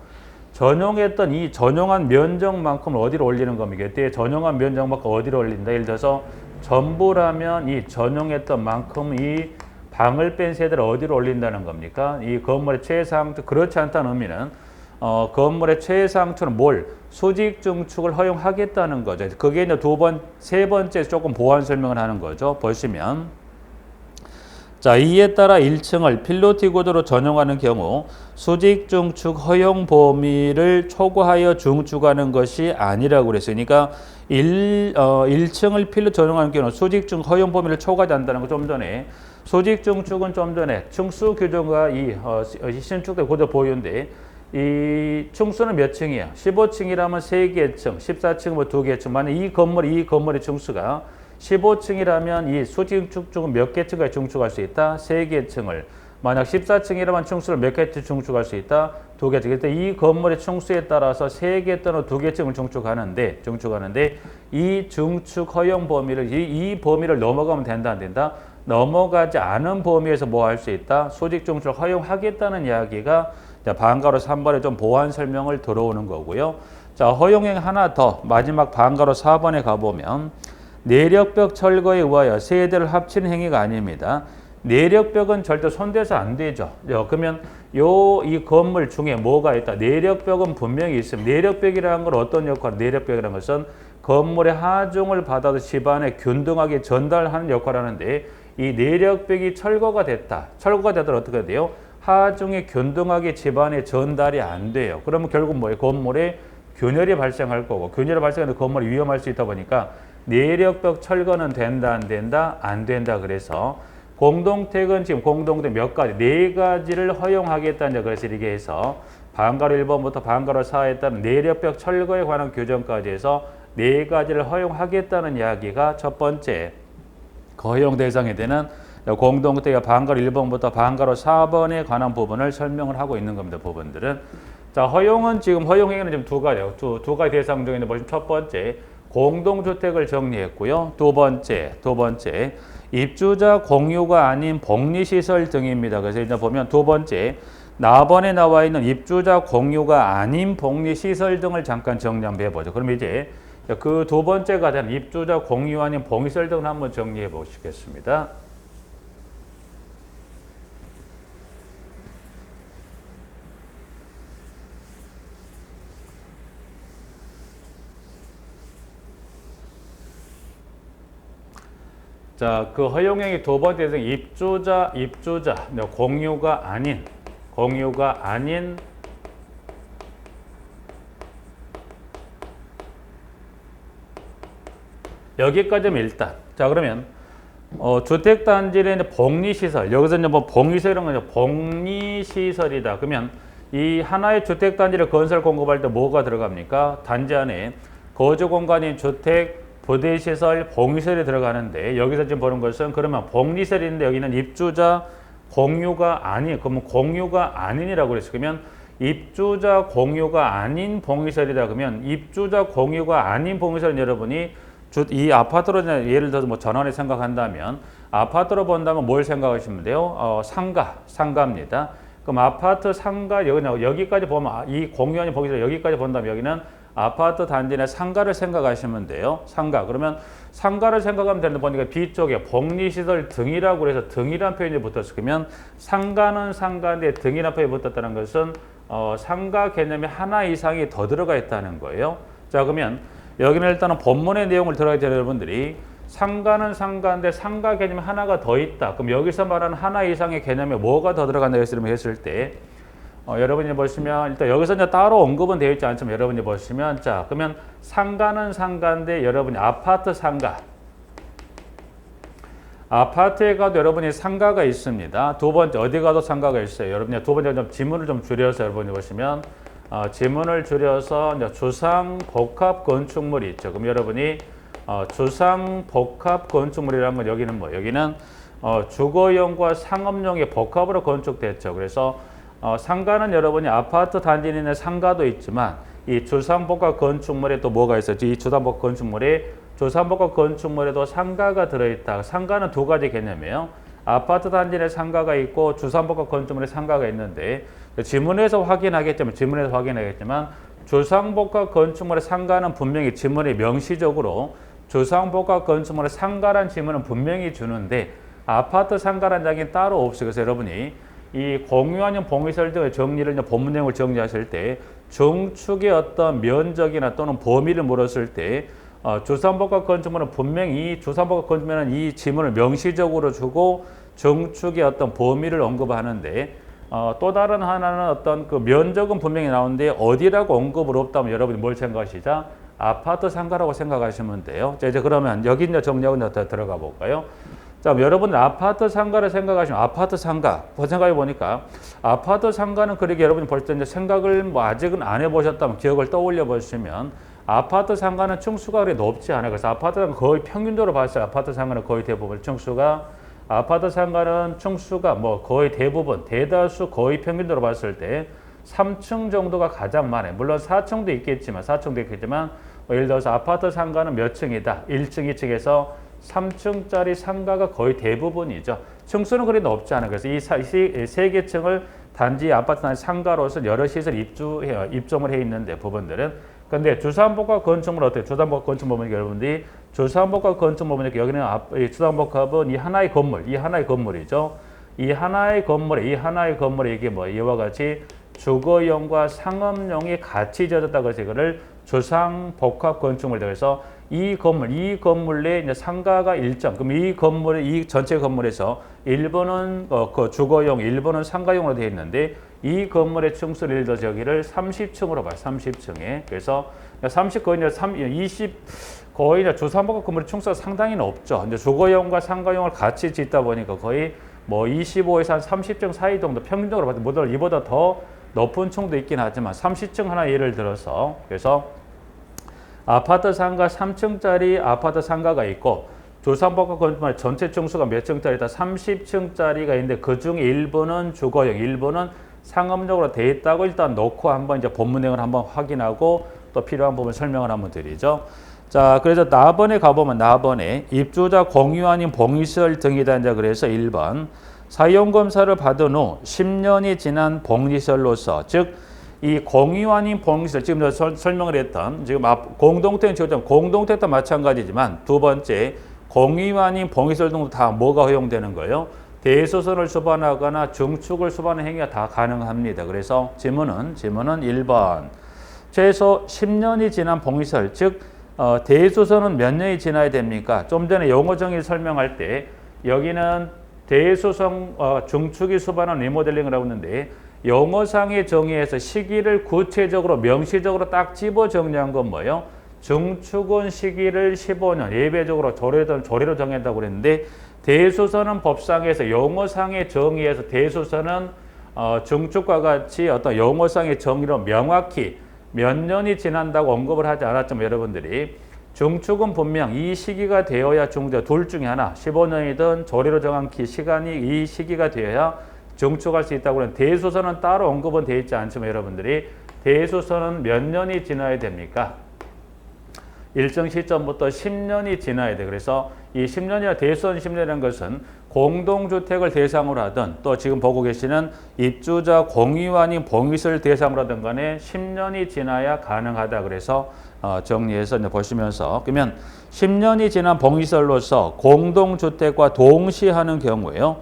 전용했던 이 전용한 면적만큼 어디로 올리는 겁니까? 이때 전용한 면적만큼 어디로 올린다? 예를 들어서 전부라면 이 전용했던 만큼 이 방을 뺀 세대를 어디로 올린다는 겁니까? 이 건물의 최상층, 그렇지 않다는 의미는 건물의 최상층은 수직 증축을 허용하겠다는 거죠. 그게 이제 세 번째 조금 보완 설명을 하는 거죠. 보시면. 자, 이에 따라 1층을 필로티 구조로 전용하는 경우 수직 증축 허용 범위를 초과하여 증축하는 것이 아니라고 그랬어요. 그러니까 1층을 필로 전용하는 경우 수직 증축 허용 범위를 초과하지 않는다는 거 좀 전에 수직 증축은 좀 전에 층수 규정과 이 신축대 구조 보유인데 이 층수는 몇 층이에요? 15층이라면 3개 층, 14층은 뭐 2개 층. 만약 이 건물의 층수가 15층이라면 이 수직축 중은 몇 개 층까지 증축할 수 있다? 3개 층을. 만약 14층이라면 층수를 몇 개 층 증축할 수 있다? 2개 층. 그때 이 건물의 층수에 따라서 3개 또는 2개 층을 증축하는데 이 증축 허용 범위를 이 범위를 넘어가면 된다 안 된다? 넘어가지 않은 범위에서 뭐 할 수 있다? 수직 증축을 허용하겠다는 이야기가 방가로 3번에 좀 보완 설명을 들어오는 거고요. 자, 허용행 하나 더 마지막 방가로 4번에 가보면 내력벽 철거에 의하여 세대를 합치는 행위가 아닙니다. 내력벽은 절대 손대서 안 되죠. 그러면 이 건물 중에 뭐가 있다? 내력벽은 분명히 있습니다. 내력벽이라는 건 어떤 역할? 내력벽이라는 것은 건물의 하중을 받아서 집안에 균등하게 전달하는 역할을 하는데 이 내력벽이 철거가 되더라도 어떻게 돼요? 하중이 균등하게 집안에 전달이 안 돼요. 그러면 결국 뭐예요? 건물에 균열이 발생할 거고 균열이 발생하면 건물이 위험할 수 있다 보니까 내력벽 철거는 된다 안 된다? 안 된다. 그래서 공동택은 지금 공동택 몇 가지? 4가지를 허용하겠다는 그래서 이렇게 해서 방가로 1번부터 방가로 4에 따른 내력벽 철거에 관한 규정까지 해서 4가지를 허용하겠다는 이야기가 첫 번째 허용 대상이 되는 공동택의 방가로 1번부터 방가로 4번에 관한 부분을 설명을 하고 있는 겁니다. 부분들은. 자, 허용은 지금 허용행위는 지금 두 가지 대상 중에 있는 보시면 첫 번째 공동주택을 정리했고요. 두 번째 입주자 공유가 아닌 복리시설 등입니다. 그래서 이제 보면 두 번째 나번에 나와 있는 입주자 공유가 아닌 복리시설 등을 잠깐 정리 한번 해보죠. 그럼 이제 그 두 번째가 되는 입주자 공유 아닌 복리시설 등을 한번 정리해 보시겠습니다. 자, 그 허용행위 두 번째 등 입주자, 공유가 아닌 여기까지면 일단. 자, 그러면 주택단지의 복리시설, 여기서 이제 뭐 복리시설 이런 거죠. 복리시설이다. 그러면 이 하나의 주택단지를 건설 공급할 때 뭐가 들어갑니까? 단지 안에 거주공간인 주택, 부대시설, 복리시설이 들어가는데 여기서 지금 보는 것은 그러면 복리시설인데 여기는 입주자 공유가 아닌, 그러면 공유가 아닌이라고 그랬어요. 그러면 입주자 공유가 아닌 복리시설이다. 그러면 입주자 공유가 아닌 복리시설은 여러분이 이 아파트로 예를 들어서 뭐 전원에 생각한다면 아파트로 본다면 뭘 생각하시면 돼요? 상가입니다. 그럼 아파트 상가 여기까지 보면 이 공유하는 복리시설 여기까지 본다면 여기는 아파트 단지 내 상가를 생각하시면 돼요. 상가. 그러면 상가를 생각하면 되는데 보니까 B쪽에 복리시설 등이라고 해서 등이란 표현이 붙었을 거면 상가는 상가인데 등이란 표현이 붙었다는 것은 상가 개념이 하나 이상이 더 들어가 있다는 거예요. 자, 그러면 여기는 일단은 본문의 내용을 들어가기 전에 여러분들이 상가는 상가인데 상가 개념이 하나가 더 있다. 그럼 여기서 말하는 하나 이상의 개념에 뭐가 더 들어간다 했을 때 여러분이 보시면 일단 여기서 이제 따로 언급은 되어 있지 않지만 여러분이 보시면 자, 그러면 상가는 상가인데 여러분이 아파트 상가. 아파트에 가도 여러분이 상가가 있습니다. 두 번째 어디 가도 상가가 있어요. 여러분이 두 번째 좀 지문을 좀 줄여서 여러분이 보시면 지문을 줄여서 이제 주상 복합 건축물이 있죠. 그럼 여러분이 주상 복합 건축물이라는 건 여기는 뭐 여기는 주거용과 상업용의 복합으로 건축됐죠. 그래서 상가는 여러분이 아파트 단지 내에 상가도 있지만 이 주상복합 건축물에 또 뭐가 있었지? 이 주상복합 건축물에도 상가가 들어있다. 상가는 두 가지 개념이에요. 아파트 단지 내 상가가 있고 주상복합 건축물에 상가가 있는데 지문에서 확인하겠지만 주상복합 건축물의 상가는 분명히 지문에 명시적으로 주상복합 건축물의 상가란 지문은 분명히 주는데 아파트 상가란 장이 따로 없어요. 그래서 여러분이 이 공유하는 복리시설 등의 정리를 본문 내용을 정리하실 때 정축의 어떤 면적이나 또는 범위를 물었을 때 주상복합 건축물은 분명히 주상복합 건축물은 이 지문을 명시적으로 주고 정축의 어떤 범위를 언급하는데 또 다른 하나는 어떤 그 면적은 분명히 나오는데 어디라고 언급을 없다면 여러분이 뭘 생각하시자? 아파트 상가라고 생각하시면 돼요. 자, 이제 그러면 여기 이제 정리하고 이제 들어가 볼까요? 자, 여러분들 아파트 상가를 생각하시면 아파트 상가 생각해 보니까 아파트 상가는 그렇게 여러분이 볼 때 이제 생각을 뭐 아직은 안 해보셨다면 기억을 떠올려 보시면 아파트 상가는 층수가 그렇게 높지 않아요. 그래서 아파트는 거의 평균적으로 봤어요. 아파트 상가는 거의 대부분 아파트 상가는 층수가 뭐 거의 대부분 대다수 거의 평균적으로 봤을 때 3층 정도가 가장 많아요. 물론 4층도 있겠지만 예를 들어서 아파트 상가는 몇 층이다. 1층, 2층에서 3층짜리 상가가 거의 대부분이죠. 층수는 그리 높지 않아요. 그래서 이 세 개 층을 단지 아파트 상가로서 여러 시설 입점을 해 있는데 부분들은 근데 주상복합 건축물 어때요? 주상복합 건축물 보면 여러분들이 주상복합 건축물 보면 여기는 주상복합은 이 하나의 건물이죠. 이 하나의 건물에 이게 뭐 이와 같이 주거용과 상업용이 같이 지어졌다고 해서 이거를 주상복합 건축물이라고 해서 이 건물 내에 이제 상가가 일정. 그럼 이 전체 건물에서 일부는 그 주거용, 일부는 상가용으로 되어 있는데 이 건물의 층수를 예를 들어서 여기를 30층으로 봐요. 30층에. 그래서 30 거의 이제 20 거의 이제 주상복합 건물의 층수가 상당히 높죠. 이제 주거용과 상가용을 같이 짓다 보니까 거의 뭐 25에서 한 30층 사이 정도 평균적으로 봐도 물론 이보다 더 높은 층도 있긴 하지만 30층 하나 예를 들어서 그래서 아파트 상가 3층짜리 아파트 상가가 있고 주상복합 건축물 전체 층수가 몇 층짜리다? 30층짜리가 있는데 그 중에 일부는 주거용, 일부는 상업용으로 돼 있다고 일단 놓고 한번 이제 본문 내용을 한번 확인하고 또 필요한 부분 설명을 한번 드리죠. 자, 그래서 나번에 가보면 나번에 입주자 공유 아닌 복리시설 등이다. 이제 그래서 1번 사용검사를 받은 후 10년이 지난 복리시설로서 즉 이 공유 아닌 복리시설 지금 설명을 했던 지금 공동택 지어장 공동택도 마찬가지지만 두 번째 공유 아닌 복리시설 등도 다 뭐가 허용되는 거예요? 대소선을 수반하거나 증축을 수반하는 행위가 다 가능합니다. 그래서 지문은 1번 최소 10년이 지난 복리시설 즉 대소선은 몇 년이 지나야 됩니까? 좀 전에 용어 정의 설명할 때 여기는 대소선 중축이 수반한 리모델링이라고 했는데 용어상의 정의에서 시기를 구체적으로 명시적으로 딱 집어 정리한 건 뭐예요? 중축은 시기를 15년 예배적으로 조례로 정한다고 그랬는데 대소선은 법상에서 용어상의 정의에서 대소선은 중축과 같이 어떤 용어상의 정의로 명확히 몇 년이 지난다고 언급을 하지 않았지만 여러분들이 중축은 분명 이 시기가 되어야 중축 둘 중에 하나 15년이든 조례로 정한 시간이 이 시기가 되어야 중축할 수 있다고 하는 대소선은 따로 언급은 되어 있지 않지만 여러분들이 대소선은 몇 년이 지나야 됩니까? 일정 시점부터 10년이 지나야 돼. 그래서 이 10년이나 대소선 10년이라는 것은 공동주택을 대상으로 하든 또 지금 보고 계시는 입주자 공유 아닌 봉이설 대상으로 하든 간에 10년이 지나야 가능하다. 그래서 정리해서 이제 보시면서 그러면 10년이 지난 봉이설로서 공동주택과 동시하는 경우에요.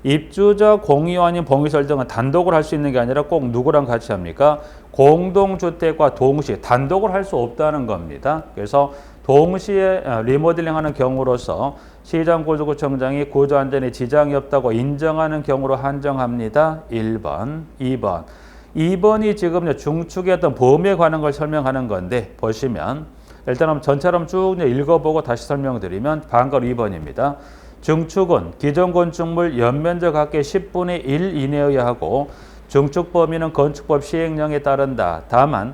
입주자 공유 아닌 봉이설 등은 단독을 할 수 있는 게 아니라 꼭 누구랑 같이 합니까? 공동주택과 동시에 단독을 할 수 없다는 겁니다. 그래서 동시에 리모델링하는 경우로서 시장구조구청장이 구조안전에 지장이 없다고 인정하는 경우로 한정합니다. 1번, 2번. 2번이 지금 중축의 어떤 범위에 관한 걸 설명하는 건데 보시면 일단 전처럼 쭉 읽어보고 다시 설명드리면 방금 2번입니다. 중축은 기존 건축물 연면적 합계 10분의 1 이내여야 하고 중축 범위는 건축법 시행령에 따른다. 다만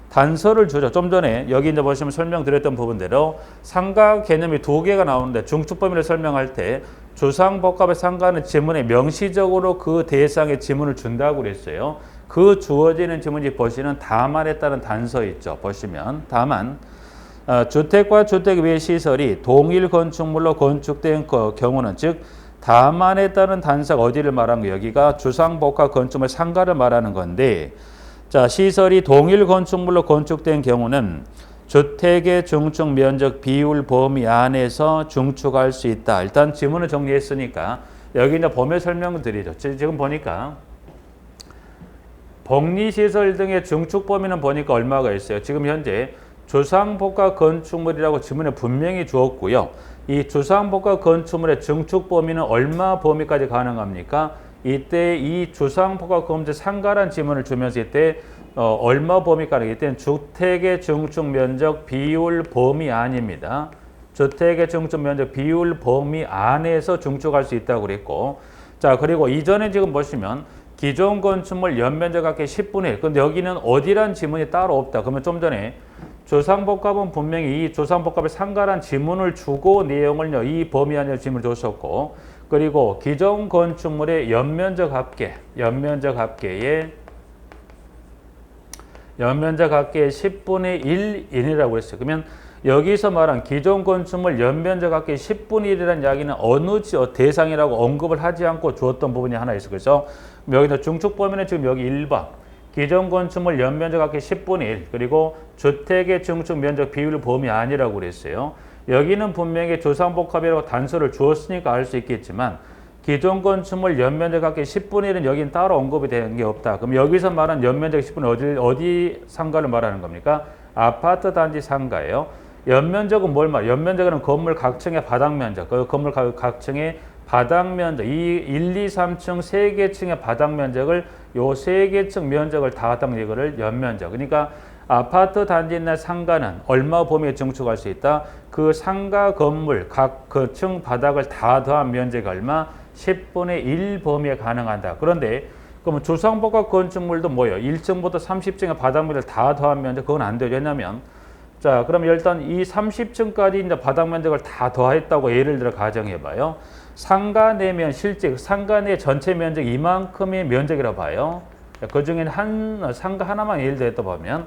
단서를 주죠. 좀 전에 여기 이제 보시면 설명드렸던 부분대로 상가 개념이 두 개가 나오는데 중축 범위를 설명할 때 주상복합에 상가는 지문에 명시적으로 그 대상의 지문을 준다고 그랬어요. 그 주어지는 지문이 보시는 다만에 따른 단서 있죠. 보시면 다만 주택과 주택 외 시설이 동일 건축물로 건축된 경우는 즉 다만에 따른 단서가 어디를 말하는 거예요? 여기가 주상복합 건축물 상가를 말하는 건데 자 시설이 동일 건축물로 건축된 경우는 주택의 중축 면적 비율 범위 안에서 중축할 수 있다. 일단 지문을 정리했으니까 여기 이제 범위 설명을 드리죠. 지금 보니까 복리시설 등의 중축 범위는 보니까 얼마가 있어요? 지금 현재 주상복합 건축물이라고 지문에 분명히 주었고요. 이 주상복합 건축물의 중축 범위는 얼마 범위까지 가능합니까? 이때 이 주상복합 건축물 상가란 지문을 주면서 이때 얼마 범위까지 이때는 주택의 중축 면적 비율 범위 안입니다. 주택의 중축 면적 비율 범위 안에서 중축할 수 있다고 그랬고 자 그리고 이전에 지금 보시면 기존 건축물 연면적 합계 10분의 1 근데 여기는 어디란 지문이 따로 없다. 그러면 좀 전에 주상복합은 분명히 이 주상복합의 상가란 지문을 주고 내용을 이 범위 안에 지문을 줬었고 그리고 기존 건축물의 연면적 합계의 10분의 1 이내라고 했어요. 그러면 여기서 말한 기존 건축물 연면적 합계 10분의 1이라는 이야기는 어느 대상이라고 언급을 하지 않고 주었던 부분이 하나 있어요. 그래서 여기서 중축 범위는 지금 여기 1번 기존 건축물 연면적 합계 10분의 1 그리고 주택의 중축 면적 비율 범위 아니라고 그랬어요. 여기는 분명히 주상복합이라고 단서를 주었으니까 알 수 있겠지만 기존 건축물 연면적 합계 10분의 1은 여기는 따로 언급이 되는 게 없다. 그럼 여기서 말한 연면적 10분의 어디 상가를 말하는 겁니까? 아파트 단지 상가예요. 연면적은 뭘 말해요? 연면적은 건물 각 층의 바닥 면적, 그 건물 각 층의 바닥 면적, 이 1, 2, 3층 3개 층의 바닥 면적을 요 3개 층 면적을 다 합한 이거를 연면적. 그러니까 아파트 단지나 상가는 얼마 범위에 증축할 수 있다? 그 상가 건물 각 그 층 바닥을 다 더한 면적이 얼마? 10분의 1 범위에 가능하다. 그런데 그러면 주상복합 건축물도 뭐예요? 1층부터 30층의 바닥 면적을 다 더한 면적 그건 안 되죠. 왜냐면 자, 그럼 일단 이 30층까지 이제 바닥 면적을 다 더했다고 예를 들어 가정해 봐요. 상가 내면 실제 상가 내 전체 면적 이만큼의 면적이라고 봐요. 그 중에 한 상가 하나만 예를 들어 보면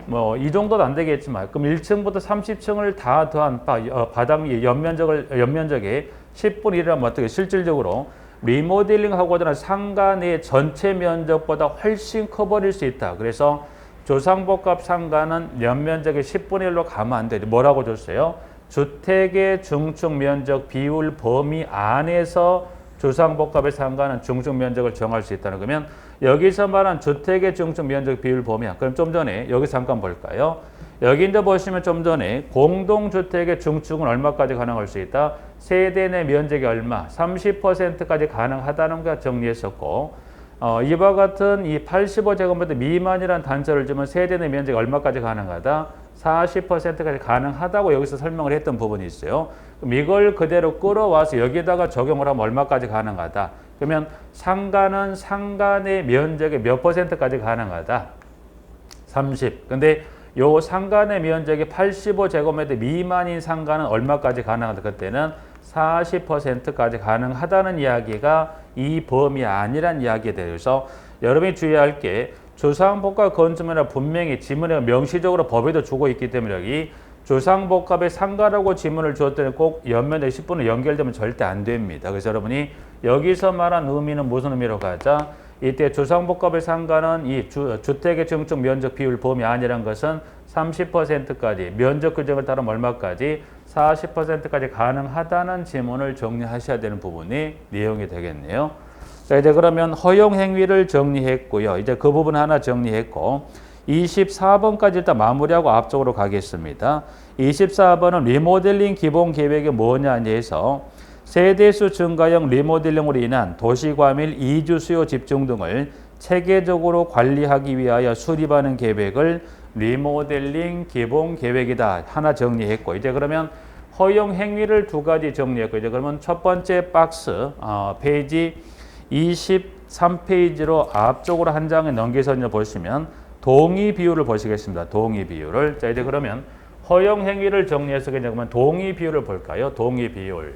뭐 이 정도도 안 되겠지만 그럼 1층부터 30층을 다 더한 바닥 연면적의 10분의 1이라면 어떻게 실질적으로 리모델링 하고자 상가 내 전체 면적보다 훨씬 커버릴 수 있다. 그래서 주상복합 상가는 연면적의 10분의 1로 가면 안 돼. 뭐라고 줬어요? 주택의 중축 면적 비율 범위 안에서 주상복합의 상가는 중축 면적을 정할 수 있다는 거면 여기서 말한 주택의 중축 면적 비율 보면 그럼 좀 전에 여기 잠깐 볼까요? 여기 이제 보시면 좀 전에 공동주택의 중축은 얼마까지 가능할 수 있다? 세대 내 면적이 얼마? 30%까지 가능하다는 거 정리했었고 이와 같은 이 85제곱미터 미만이라는 단서를 주면 세대 내 면적이 얼마까지 가능하다? 40%까지 가능하다고 여기서 설명을 했던 부분이 있어요. 그럼 이걸 그대로 끌어와서 여기다가 적용을 하면 얼마까지 가능하다? 그러면 상가는 상가 내 면적의 몇 %까지 가능하다? 30. 근데 요 상가 내 면적이 85제곱미터 미만인 상가는 얼마까지 가능하다? 그때는 40%까지 가능하다는 이야기가 이 범위 아니란 이야기에 대해서 여러분이 주의할 게 주상복합 건축물은 분명히 지문에 명시적으로 법에도 주고 있기 때문에 여기 주상복합의 상가라고 지문을 주었더니 꼭 옆면에 10분을 연결되면 절대 안 됩니다. 그래서 여러분이 여기서 말한 의미는 무슨 의미로 가자? 이때 주상복합의 상가는 이 주택의 증축 면적 비율 범위 아니란 것은 30%까지 면적 규정을 따르면 얼마까지? 40%까지 가능하다는 지문을 정리하셔야 되는 부분이 내용이 되겠네요. 자, 이제 그러면 허용 행위를 정리했고요. 이제 그 부분 하나 정리했고 24번까지 일단 마무리하고 앞쪽으로 가겠습니다. 24번은 리모델링 기본 계획이 뭐냐 해서 세대수 증가형 리모델링으로 인한 도시과밀 이주 수요 집중 등을 체계적으로 관리하기 위하여 수립하는 계획을 리모델링 기본 계획이다. 하나 정리했고 이제 그러면 허용 행위를 두 가지 정리했고 이제 그러면 첫 번째 박스 페이지 23페이지로 앞쪽으로 한 장에 넘겨서 보시면 동의 비율을 보시겠습니다. 동의 비율을. 자, 이제 그러면 허용 행위를 정리해서 그러면 동의 비율을 볼까요? 동의 비율.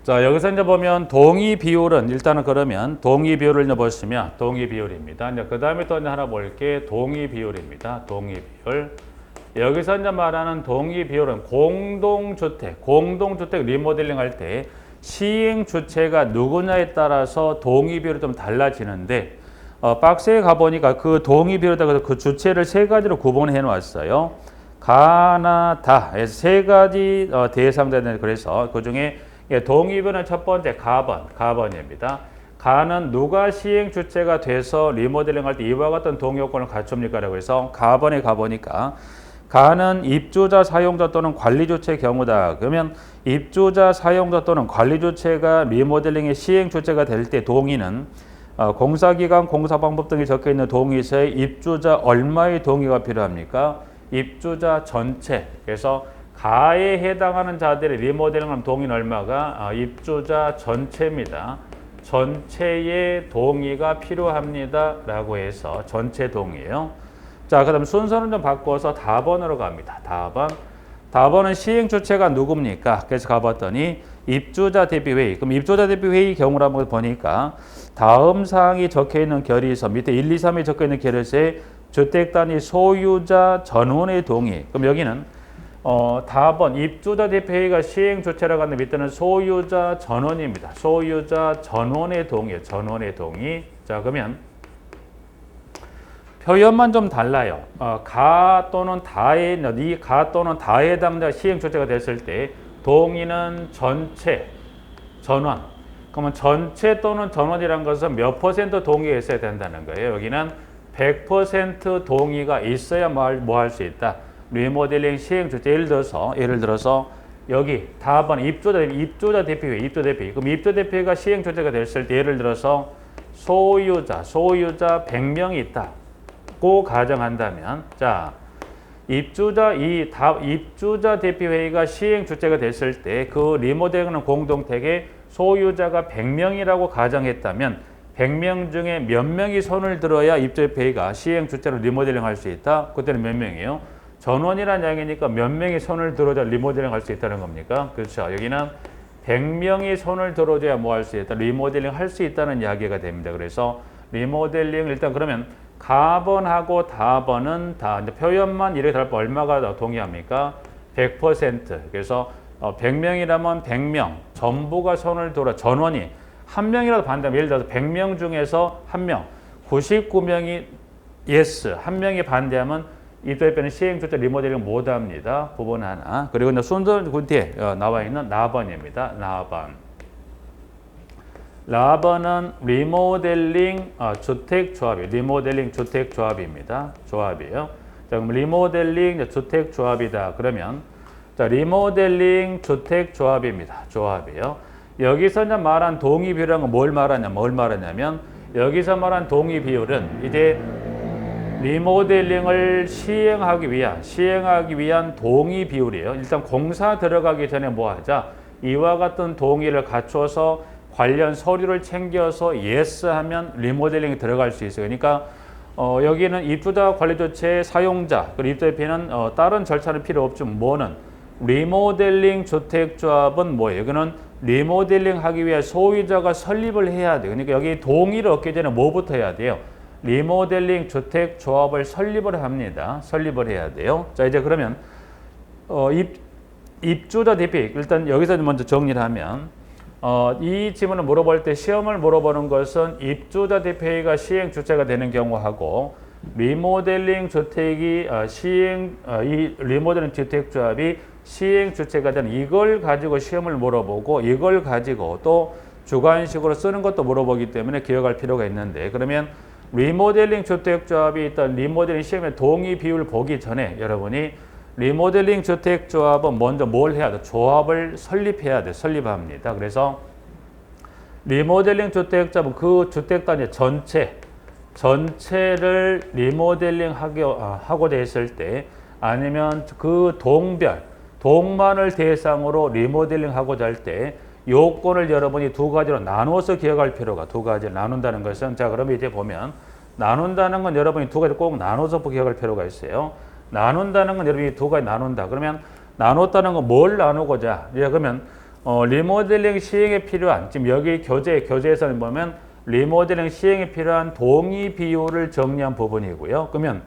자, 여기서 이제 보면 동의 비율은 일단은 그러면 동의 비율을 이제 보시면 동의 비율입니다. 이제 그 다음에 또 하나 볼게 동의 비율입니다. 동의 비율. 여기서 이제 말하는 동의 비율은 공동주택 리모델링 할 때 시행 주체가 누구냐에 따라서 동의 비율이 좀 달라지는데 박스에 가보니까 그 동의 비율에다가 그 주체를 세 가지로 구분해 놓았어요. 가나 다 해서 세 가지 대상자들 그래서 그 중에 동의 비율은 첫 번째 가번입니다. 가는 누가 시행 주체가 돼서 리모델링 할 때 이와 같은 동의 요건을 갖춥니까? 라고 해서 가번에 가보니까 가는 입주자, 사용자 또는 관리 주체의 경우다. 그러면 입주자, 사용자 또는 관리 주체가 리모델링의 시행 주체가 될 때 동의는 공사기간, 공사방법 등이 적혀있는 동의서에 입주자 얼마의 동의가 필요합니까? 입주자 전체. 그래서 가에 해당하는 자들의 리모델링하는 동의는 얼마가? 입주자 전체입니다. 전체의 동의가 필요합니다. 라고 해서 전체 동의예요. 자, 그 다음 순서는 좀 바꿔서 다번으로 갑니다. 다번은 시행 주체가 누굽니까? 그래서 가봤더니 입주자 대비회의. 그럼 입주자 대비회의 경우를 한번 보니까 다음 사항이 적혀있는 결의서 밑에 1, 2, 3이 적혀있는 결의서에 주택단위 소유자 전원의 동의. 그럼 여기는 다번 입주자 대표회의가 시행 주체라고 하는데 밑에는 소유자 전원입니다. 소유자 전원의 동의. 전원의 동의. 자, 그러면 표현만 좀 달라요. 가 또는 다에 해당자 시행 주체가 됐을 때 동의는 전체, 전원. 그러면 전체 또는 전원이라는 것은 몇 % 동의가 있어야 된다는 거예요. 여기는 100% 동의가 있어야 뭐 할 수 있다. 리모델링 시행 주체. 예를 들어서 여기 다번 입주자 대표회의. 그럼 입주자 대표회의가 시행 주체가 됐을 때 예를 들어서 소유자 100명이 있다. 고 가정한다면 자 입주자 대표회의가 시행 주체가 됐을 때 그 리모델링하는 공동택의 소유자가 100명이라고 가정했다면 100명 중에 몇 명이 손을 들어야 입주자 대표회의가 시행 주체로 리모델링 할 수 있다? 그때는 몇 명이에요? 전원이라는 이야기니까 몇 명이 손을 들어줘야 리모델링 할 수 있다는 겁니까? 그렇죠. 여기는 100명이 손을 들어줘야 뭐 할 수 있다? 리모델링 할 수 있다는 이야기가 됩니다. 그래서 리모델링 일단 그러면 가번하고 다번은 다 이제 표현만 이렇게 달면 얼마가 동의합니까? 100%. 그래서 100명이라면 100명 전부가 손을 들어 전원이 한 명이라도 반대하면 예를 들어서 100명 중에서 한 명 99명이 yes, 한 명이 반대하면 입주대표는 시행주택 리모델링 못합니다. 부분 하나. 그리고 이제 순서 그 뒤에 나와 있는 나번입니다. 나번. 라번은 리모델링 주택조합이에요. 리모델링 주택조합입니다. 조합이에요. 자, 그럼 리모델링 주택조합이다. 그러면 자, 리모델링 주택조합입니다. 조합이에요. 여기서 이제 말한 동의 비율은 뭘 말하냐면 여기서 말한 동의 비율은 이제 리모델링을 시행하기 위한 동의 비율이에요. 일단 공사 들어가기 전에 뭐 하자? 이와 같은 동의를 갖춰서 관련 서류를 챙겨서 yes 하면 리모델링이 들어갈 수 있어요. 그러니까 여기는 입주자 관리조치의 사용자 그리고 입주대표는 다른 절차는 필요 없죠. 뭐는 리모델링 주택조합은 뭐예요? 이거는 리모델링 하기 위해 소유자가 설립을 해야 돼요. 그러니까 여기 동의를 얻기 전에 뭐부터 해야 돼요? 리모델링 주택조합을 설립을 합니다. 설립을 해야 돼요. 자, 이제 그러면 입주자 대표 일단 여기서 먼저 정리를 하면 이 질문을 물어볼 때 시험을 물어보는 것은 입주자 대표가 시행 주체가 되는 경우하고 리모델링 주택이 이 리모델링 주택조합이 시행 주체가 되는 이걸 가지고 시험을 물어보고 이걸 가지고 또 주관식으로 쓰는 것도 물어보기 때문에 기억할 필요가 있는데 그러면 리모델링 주택조합이 일단 리모델링 시험의 동의 비율 보기 전에 여러분이 리모델링 주택조합은 먼저 뭘 해야 돼? 조합을 설립해야 돼. 설립합니다. 그래서 리모델링 주택조합은 그 주택단지 전체를 리모델링 하고자 했을 때 아니면 그 동만을 대상으로 리모델링 하고자 할 때 요건을 여러분이 두 가지로 나누어서 기억할 필요가 두 가지를 나눈다는 것은 자 그러면 이제 보면 나눈다는 건 여러분이 두 가지 꼭 나눠서 기억할 필요가 있어요. 나눈다는 건 여러분이 두 가지 나눈다. 그러면 나눴다는 건 뭘 나누고자? 그러면 리모델링 시행에 필요한 지금 여기 교재에서는 보면 리모델링 시행에 필요한 동의 비율을 정리한 부분이고요. 그러면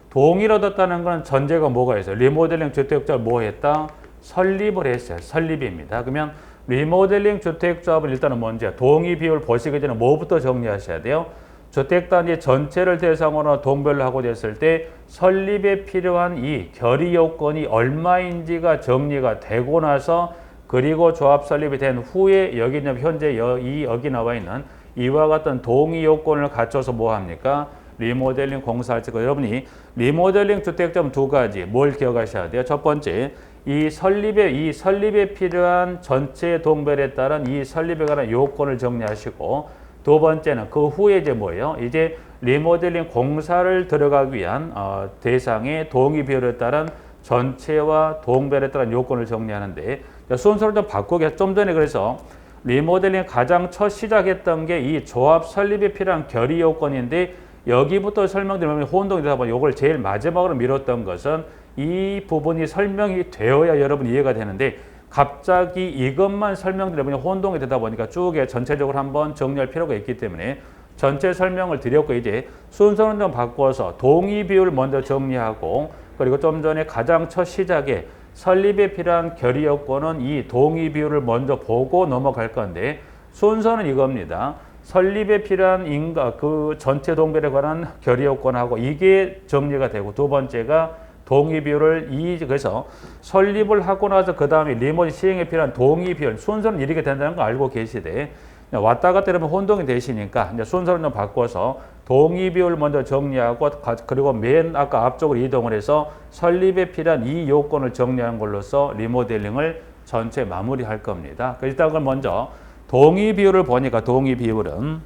동의를 얻었다는 건 전제가 뭐가 있어요? 리모델링 주택조합을 뭐 했다? 설립을 했어요. 설립입니다. 그러면 리모델링 주택조합은 일단은 먼저 동의 비율 보시기 전에 뭐부터 정리하셔야 돼요? 주택단지 전체를 대상으로 동별로 하고 됐을 때 설립에 필요한 이 결의 요건이 얼마인지가 정리가 되고 나서 그리고 조합 설립이 된 후에 여기 현재 여기 나와 있는 이와 같은 동의 요건을 갖춰서 뭐 합니까? 리모델링 공사할 때 여러분이 리모델링 주택점 두 가지 뭘 기억하셔야 돼요? 첫 번째 이 설립에 필요한 전체 동별에 따른 이 설립에 관한 요건을 정리하시고 두 번째는 그 후에 이제 뭐예요? 이제 리모델링 공사를 들어가기 위한 대상의 동의 비율에 따른 전체와 동별에 따른 요건을 정리하는데 순서를 좀 바꾸게 좀 전에 그래서 리모델링 가장 첫 시작했던 게 이 조합 설립에 필요한 결의 요건인데 여기부터 설명드리면 혼동이 되다 보니 이걸 제일 마지막으로 미뤘던 것은 이 부분이 설명이 되어야 여러분 이해가 되는데 갑자기 이것만 설명드리면 혼동이 되다 보니까 쭉 전체적으로 한번 정리할 필요가 있기 때문에 전체 설명을 드렸고 이제 순서는 좀 바꿔서 동의 비율 먼저 정리하고 그리고 좀 전에 가장 첫 시작에 설립에 필요한 결의 요건은 이 동의 비율을 먼저 보고 넘어갈 건데 순서는 이겁니다. 설립에 필요한 그 전체 동별에 관한 결의 요건하고 이게 정리가 되고 두 번째가 동의 비율을 그래서 설립을 하고 나서 그 다음에 리모델링 시행에 필요한 동의 비율 순서는 이렇게 된다는 거 알고 계시되 왔다 갔다 이러면 혼동이 되시니까 이제 순서를 좀 바꿔서 동의 비율 먼저 정리하고 그리고 맨 아까 앞쪽으로 이동을 해서 설립에 필요한 이 요건을 정리한 걸로써 리모델링을 전체 마무리할 겁니다. 일단 그걸 먼저 동의 비율을 보니까 동의 비율은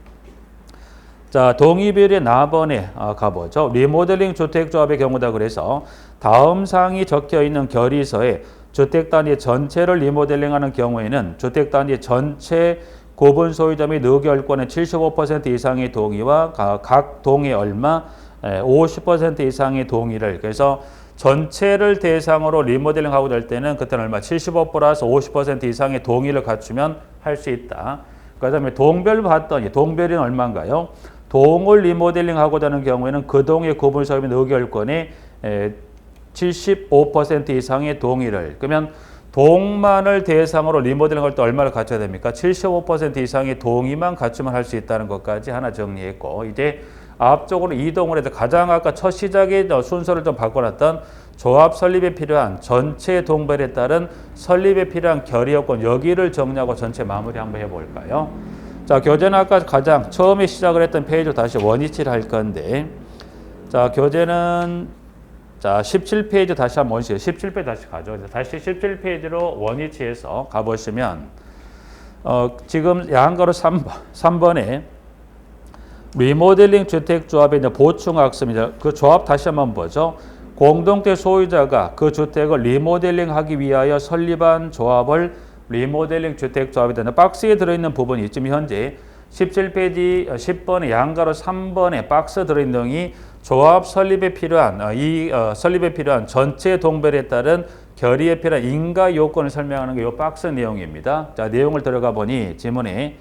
자, 동의 비율의 나번에 가보죠. 리모델링 주택조합의 경우다 그래서 다음 사항이 적혀 있는 결의서에 주택단지 전체를 리모델링하는 경우에는 주택단지 전체 구분 소유자 및 의결권의 75% 이상의 동의와 각 동의 얼마 50% 이상의 동의를 그래서 전체를 대상으로 리모델링하고 될 때는 그때는 얼마 75 플러스 50% 이상의 동의를 갖추면 할 수 있다. 그 다음에 동별 봤더니 동별은 얼마인가요? 동을 리모델링 하고자 하는 경우에는 그 동의 구분 소유 및 의결권의 75% 이상의 동의를 그러면 동만을 대상으로 리모델링 할 때 얼마를 갖춰야 됩니까? 75% 이상의 동의만 갖추면 할 수 있다는 것까지 하나 정리했고 이제 앞쪽으로 이동을 해서 가장 아까 첫 시작의 순서를 좀 바꿔놨던 조합 설립에 필요한 전체 동별에 따른 설립에 필요한 결의 요건 여기를 정리하고 전체 마무리 한번 해볼까요? 자, 교재는 아까 가장 처음에 시작을 했던 페이지로 다시 원위치를 할 건데, 자, 교재는 자 17페이지 다시 한번 원위치 17페이지 다시 가죠. 다시 17페이지로 원위치해서 가보시면 지금 양가로 3번에 리모델링 주택조합의 보충 학습입니다. 그 조합 다시 한번 보죠. 공동체 소유자가 그 주택을 리모델링하기 위하여 설립한 조합을 리모델링 주택조합이 되는 박스에 들어있는 부분이 지금 현재 17페이지 10번의 양가로 3번에 박스 들어있는 내용이 조합 설립에 필요한 설립에 필요한 전체 동별에 따른 결의에 필요한 인가 요건을 설명하는 게 이 박스 내용입니다. 자, 내용을 들어가 보니 지문에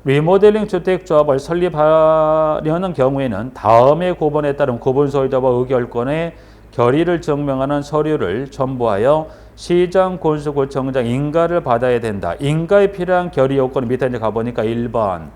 리모델링 주택조합을 설립하려는 경우에는 다음의 구분에 따른 구분 소유자와 의결권의 결의를 증명하는 서류를 첨부하여 시장 군수구청장 인가를 받아야 된다. 인가에 필요한 결의 요건은 밑에 이제 가보니까 1번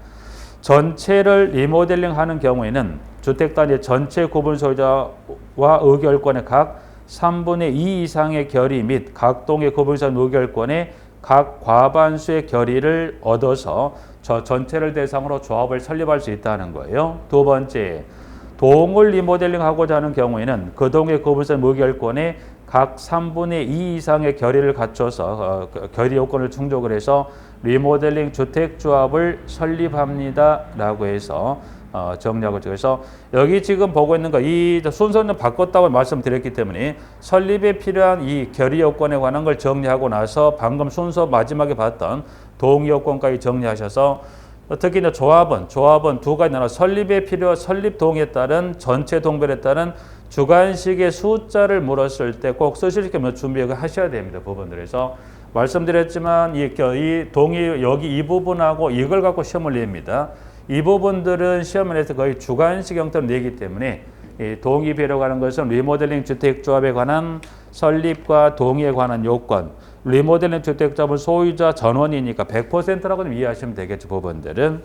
전체를 리모델링하는 경우에는 주택단지 전체 구분 소유자와 의결권의 각 3분의 2 이상의 결의 및 각 동의 구분선 의결권의 각 과반수의 결의를 얻어서 저 전체를 대상으로 조합을 설립할 수 있다는 거예요. 두 번째, 동을 리모델링하고자 하는 경우에는 그 동의 구분선 의결권의 각 3분의 2 이상의 결의를 갖춰서 결의 요건을 충족을 해서 리모델링 주택조합을 설립합니다라고 해서 정리하고 그래서 여기 지금 보고 있는 거 이 순서는 바꿨다고 말씀드렸기 때문에 설립에 필요한 이 결의 요건에 관한 걸 정리하고 나서 방금 순서 마지막에 봤던 동의 요건까지 정리하셔서 특히 이제 조합은 두 가지 나눠 설립에 필요한 설립 동의에 따른 전체 동별에 따른 주관식의 숫자를 물었을 때 꼭 쓰실 겸 준비를 하셔야 됩니다. 부분들에서 말씀드렸지만 이 동의 여기 이 부분하고 이걸 갖고 시험을 냅니다. 이 부분들은 시험에서 거의 주관식 형태로 내기 때문에 이 동의 배려가 하는 것은 리모델링 주택조합에 관한 설립과 동의에 관한 요건, 리모델링 주택조합은 소유자 전원이니까 100%라고 좀 이해하시면 되겠죠. 부분들은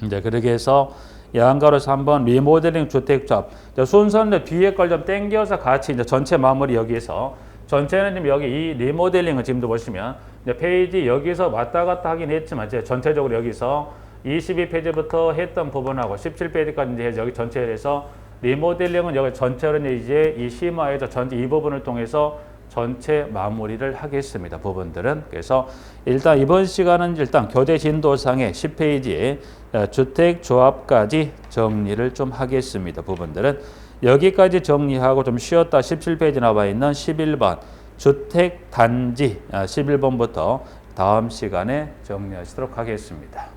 이제 그렇게 해서 양가로 3번 리모델링 주택조합 순서는 뒤에 걸 좀 땡겨서 같이 이제 전체 마무리 여기서 전체는 지금 여기 이 리모델링을 지금도 보시면 이제 페이지 여기서 왔다 갔다 하긴 했지만 이제 전체적으로 여기서 22페이지부터 했던 부분하고 17페이지까지 이제 여기 전체에서 리모델링은 여기 전체로 이제 이 심화해서 전체 이 부분을 통해서 전체 마무리를 하겠습니다. 부분들은. 그래서 일단 이번 시간은 일단 교재 진도상의 10페이지에 주택조합까지 정리를 좀 하겠습니다. 부분들은. 여기까지 정리하고 좀 쉬었다 17페이지 나와 있는 11번 주택단지 11번부터 다음 시간에 정리하시도록 하겠습니다.